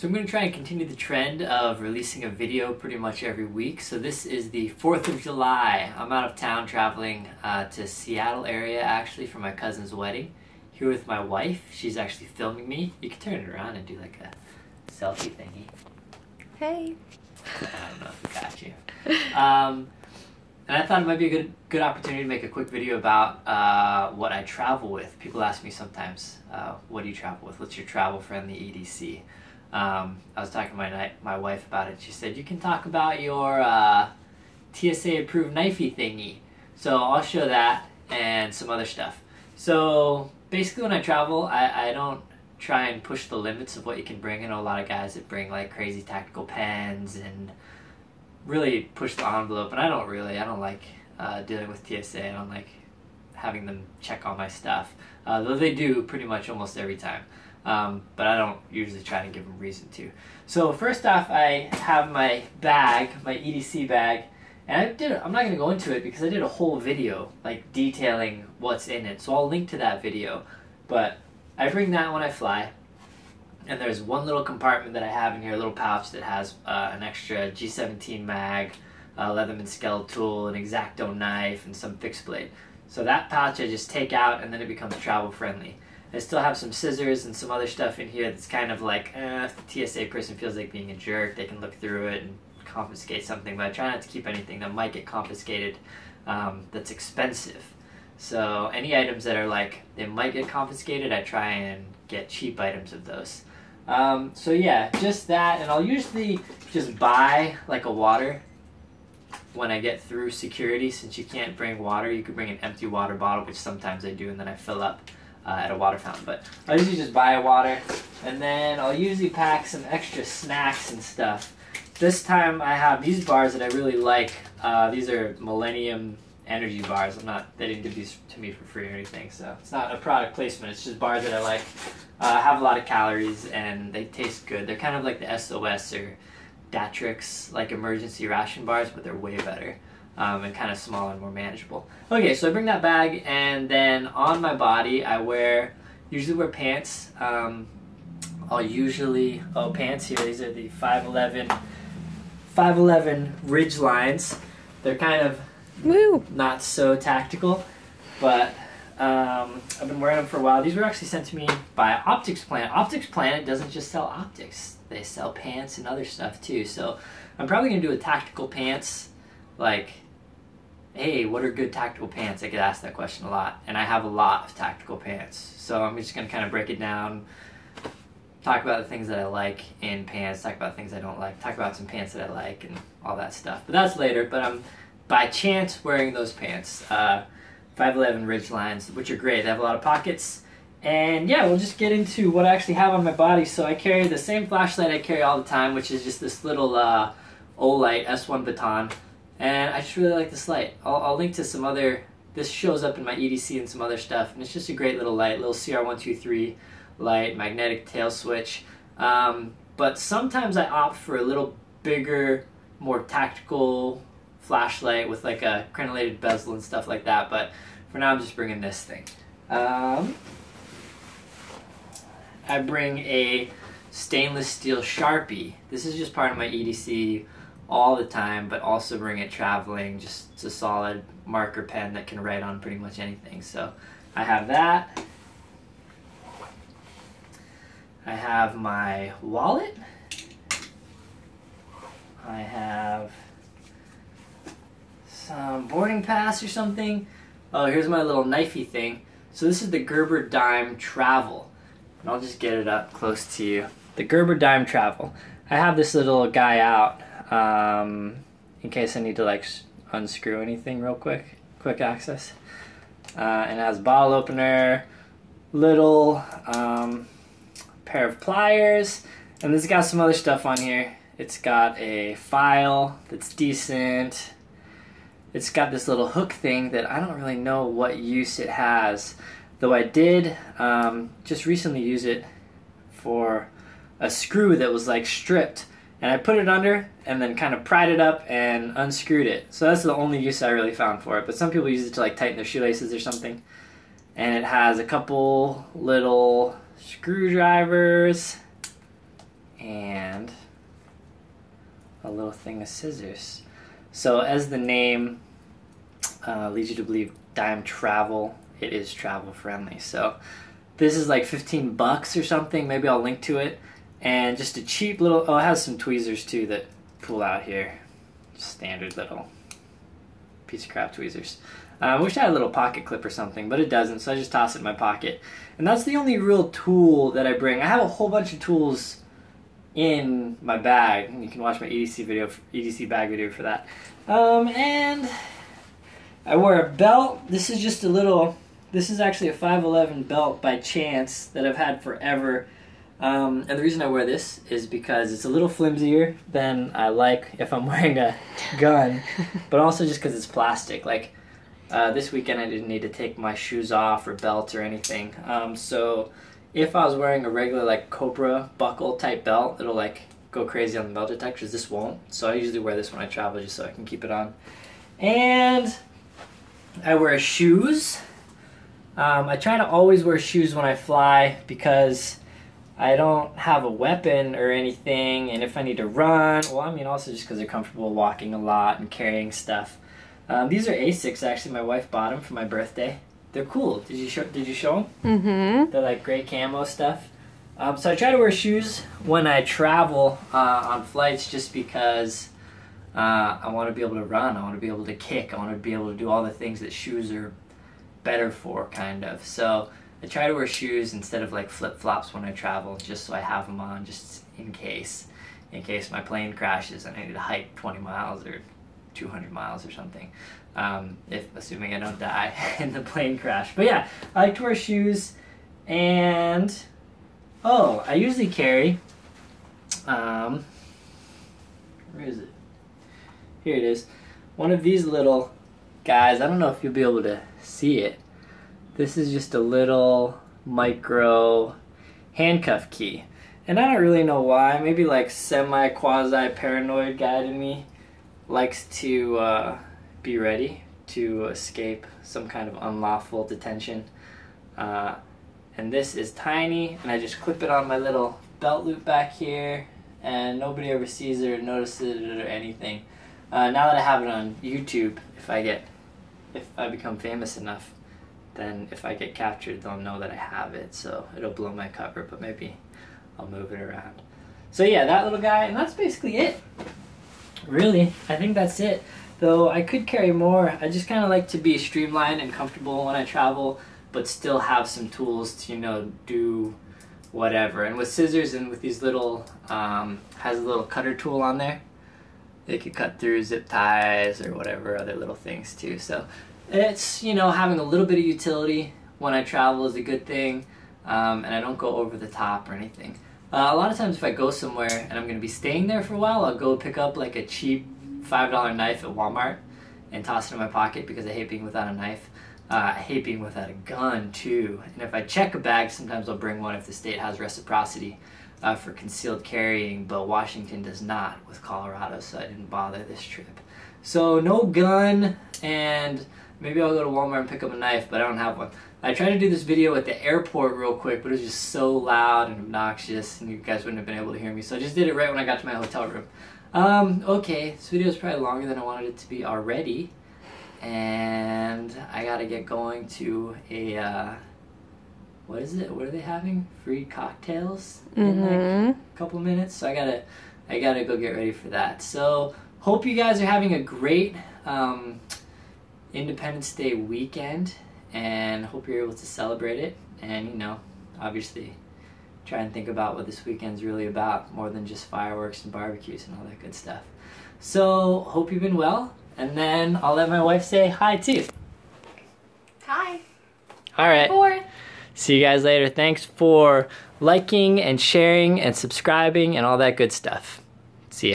So I'm going to try and continue the trend of releasing a video pretty much every week. So this is the 4th of July. I'm out of town traveling to Seattle area actually for my cousin's wedding. Here with my wife. She's actually filming me. You can turn it around and do like a selfie thingy. Hey. I don't know if we got you. And I thought it might be a good opportunity to make a quick video about what I travel with. People ask me sometimes, what do you travel with? What's your travel-friendly EDC? I was talking to my wife about it. She said, you can talk about your TSA-approved knifey thingy. So I'll show that and some other stuff. So basically when I travel, I don't try and push the limits of what you can bring. I know a lot of guys that bring like crazy tactical pens and really push the envelope, and I don't like dealing with TSA. I don't like having them check all my stuff, though they do pretty much almost every time. But I don't usually try to give them reason to. So first off, I have my bag, my EDC bag, and I'm not going to go into it because I did a whole video like detailing what's in it, so I'll link to that video. But I bring that when I fly, and there's one little compartment that I have in here, a little pouch that has an extra G17 mag, Leatherman skeletal tool, an X-Acto knife, and some fixed blade. So that pouch I just take out, and then it becomes travel friendly. I still have some scissors and some other stuff in here that's kind of like, if the TSA person feels like being a jerk, they can look through it and confiscate something, but I try not to keep anything that might get confiscated that's expensive. So any items that are like, they might get confiscated, I try and get cheap items of those. So yeah, just that, and I'll usually just buy like a water when I get through security. Since you can't bring water, you could bring an empty water bottle, which sometimes I do, and then I fill up at a water fountain. But I usually just buy a water, and then I'll usually pack some extra snacks and stuff. This time I have these bars that I really like. These are Millennium energy bars. They didn't give these to me for free or anything, so it's not a product placement. It's just bars that I like. Have a lot of calories and they taste good. They're kind of like the SOS or Datrix like emergency ration bars, but they're way better and kind of smaller and more manageable. Okay, so I bring that bag, and then on my body I usually wear pants. I'll usually pants here. These are the 511 Ridge lines. They're kind of not so tactical, but I've been wearing them for a while. These were actually sent to me by Optics Planet. Optics Planet doesn't just sell optics. They sell pants and other stuff too. So I'm probably going to do a tactical pants. Like, hey, what are good tactical pants? I get asked that question a lot. And I have a lot of tactical pants. So I'm just going to kind of break it down. Talk about the things that I like in pants. Talk about things I don't like. Talk about some pants that I like and all that stuff. But that's later. But I'm by chance wearing those pants. 511 Ridge lines, which are great. They have a lot of pockets. And yeah, we'll just get into what I actually have on my body. So I carry the same flashlight I carry all the time, which is just this little Olight S1 baton. And I just really like this light. I'll link to some other, this shows up in my EDC and some other stuff. And it's just a great little light, little CR123 light, magnetic tail switch. But sometimes I opt for a little bigger, more tactical flashlight with like a crenellated bezel and stuff like that, but for now I'm just bringing this thing. I bring a stainless steel Sharpie. This is just part of my EDC all the time, but also bring it traveling. Just it's a solid marker pen that can write on pretty much anything. So I have that. I have my wallet. I have some boarding pass or something. Oh, here's my little knifey thing. So this is the Gerber Dime Travel. And I'll just get it up close to you. The Gerber Dime Travel. I have this little guy out in case I need to like unscrew anything real quick. Quick access. And it has a bottle opener, little pair of pliers, and this has got some other stuff on here. It's got a file that's decent. It's got this little hook thing that I don't really know what use it has, though I did just recently use it for a screw that was like stripped, and I put it under and then kind of pried it up and unscrewed it. So that's the only use I really found for it, but some people use it to like tighten their shoelaces or something. And it has a couple little screwdrivers and a little thing of scissors. So as the name leads you to believe, dime travel, it is travel friendly. So this is like 15 bucks or something. Maybe I'll link to it. And just a cheap little, oh, it has some tweezers too that pull out here. Standard little piece of crap tweezers. I wish I had a little pocket clip or something, but it doesn't, so I just toss it in my pocket. And that's the only real tool that I bring. I have a whole bunch of tools in my bag. You can watch my EDC bag video for that. And I wear a belt. This is just a little, this is actually a 511 belt by chance that I've had forever. And the reason I wear this is because it's a little flimsier than I like if I'm wearing a gun, but also just because it's plastic. Like this weekend I didn't need to take my shoes off or belt or anything. So if I was wearing a regular like Cobra buckle type belt, it'll like go crazy on the metal detectors. This won't. So I usually wear this when I travel just so I can keep it on. And I wear shoes. I try to always wear shoes when I fly because I don't have a weapon or anything, and if I need to run, well, I mean, also just because they're comfortable walking a lot and carrying stuff. These are Asics, actually. My wife bought them for my birthday. They're cool. Did you show them? Mm-hmm. They're like gray camo stuff. So I try to wear shoes when I travel on flights just because I want to be able to run. I want to be able to kick. I want to be able to do all the things that shoes are better for, kind of. So I try to wear shoes instead of like flip-flops when I travel, just so I have them on just in case my plane crashes and I need to hike 20 miles or 200 miles or something, assuming I don't die in the plane crash. But yeah, I like to wear shoes. And oh, I usually carry where is it? Here it is. One of these little guys. I don't know if you'll be able to see it. This is just a little micro handcuff key. And I don't really know why. Maybe like semi-quasi-paranoid guy in me likes to be ready to escape some kind of unlawful detention. And this is tiny, and I just clip it on my little belt loop back here, and nobody ever sees it or notices it or anything. Now that I have it on YouTube, if I become famous enough, then if I get captured, they'll know that I have it, so it'll blow my cover, but maybe I'll move it around. So yeah, that little guy, and that's basically it. Really, I think that's it. Though I could carry more. I just kind of like to be streamlined and comfortable when I travel, but still have some tools to, you know, do whatever. And with scissors and with these little, has a little cutter tool on there. They could cut through zip ties or whatever other little things too. So it's, you know, having a little bit of utility when I travel is a good thing, and I don't go over the top or anything. A lot of times if I go somewhere and I'm going to be staying there for a while, I'll go pick up like a cheap $5 knife at Walmart and toss it in my pocket because I hate being without a knife. I hate being without a gun too. And if I check a bag, sometimes I'll bring one if the state has reciprocity for concealed carrying, but Washington does not with Colorado, so I didn't bother this trip. So no gun, and maybe I'll go to Walmart and pick up a knife, but I don't have one. I tried to do this video at the airport real quick, but it was just so loud and obnoxious, and you guys wouldn't have been able to hear me, so I just did it right when I got to my hotel room. Okay, this video is probably longer than I wanted it to be already, and I gotta get going to a, what is it? What are they having? Free cocktails in like a couple minutes, so I gotta go get ready for that. So, hope you guys are having a great Independence Day weekend, and hope you're able to celebrate it, and, you know, obviously try and think about what this weekend's really about, more than just fireworks and barbecues and all that good stuff. So, hope you've been well, and then I'll let my wife say hi too. Hi. Alright. Bye. See you guys later. Thanks for liking and sharing and subscribing and all that good stuff.